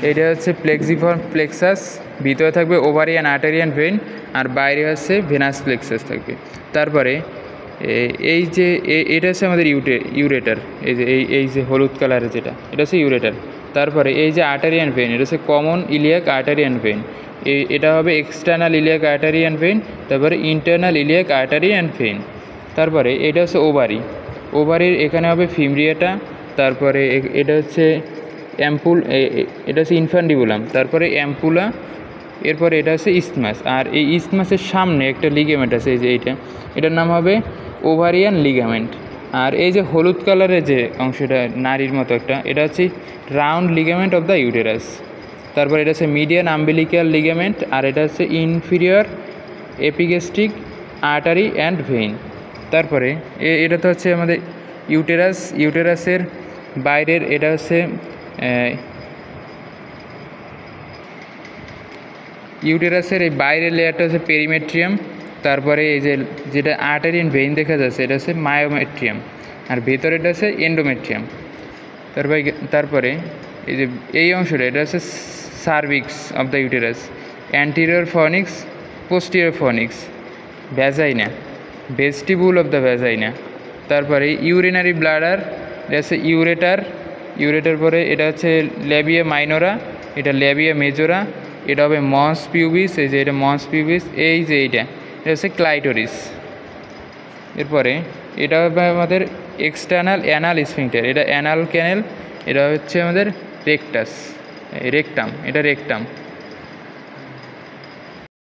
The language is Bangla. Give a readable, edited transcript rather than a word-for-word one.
এটা হচ্ছে প্লেক্সিফর্ম প্লেক্সাস, ভিতরে থাকবে ওভারিয়ান আর্টেরিয়ান ভেইন, আর বাইরে হচ্ছে ভেনাস প্লেক্সাস থাকবে। তারপরে এই যে এটা হচ্ছে আমাদের ইউরেটার, এই যে এই যে হলুদ কালারের যেটা, এটা হচ্ছে ইউরেটার। তারপরে এই যে আর্টেরিয়ান ভেইন, এটা হচ্ছে কমন ইলিয়াক আর্টেরিয়ান ভেইন, এটা হবে এক্সটার্নাল ইলিয়াক আর্টেরিয়ান ভেইন। তারপরে ইন্টারনাল ইলিয়াক আর্টেরিয়ান ভেইন। তারপরে এটা হচ্ছে ওভারির এখানে হবে ফিমরিয়াটা। তারপরে এটা হচ্ছে এটা হচ্ছে ইনফ্যান্ডিবুলাম। তারপরে অ্যাম্পুলা। এরপরে এটা হচ্ছে ইসথমাস। আর এই ইসথমাসের সামনে একটা লিগামেন্ট আছে, এই যে এটার নাম হবে ওভারিয়ান লিগামেন্ট। আর এই যে হলুদ কালারের যে অংশটা নারীর মতো একটা, এটা হচ্ছে round ligament of the uterus. তারপর এটা হচ্ছে মিডিয়ান আম্বিলিক্যাল লিগামেন্ট, আর এটা হচ্ছে inferior epigastric artery and vein. তারপরে এটা তো হচ্ছে আমাদের ইউটেরাসের বাইরের, এটা হচ্ছে ইউটেরাসের এই বাইরের লেয়ারটা হচ্ছে পেরিমেট্রিয়াম। তারপরে এই যে যেটা আর্টারি অ্যান্ড ভেইন দেখা যাচ্ছে, এটা হচ্ছে মায়োমেট্রিয়াম, আর ভেতরেটা হচ্ছে এন্ডোমেট্রিয়াম। তারপরে এই যে এই অংশটা, এটা হচ্ছে cervix of the uterus, anterior fornix, posterior fornix, vagina, vestibule of the vagina. তারপরে ইউরিনারি ব্লাডার, এটা হচ্ছে ইউরেটার পরে এটা হচ্ছে ল্যাবিয়া মাইনোরা, এটা ল্যাবিয়া মেজোরা, এটা হবে মস পিউবিস, এই যে এটা মস পিউবিস, এই যে এটা হচ্ছে ক্লাইটোরিস। এরপরে এটা হবে আমাদের এক্সটার্নাল অ্যানাল স্ফিংটার, এটা অ্যানাল ক্যানেল, এটা হচ্ছে আমাদের রেকটাম, এটা রেকটাম।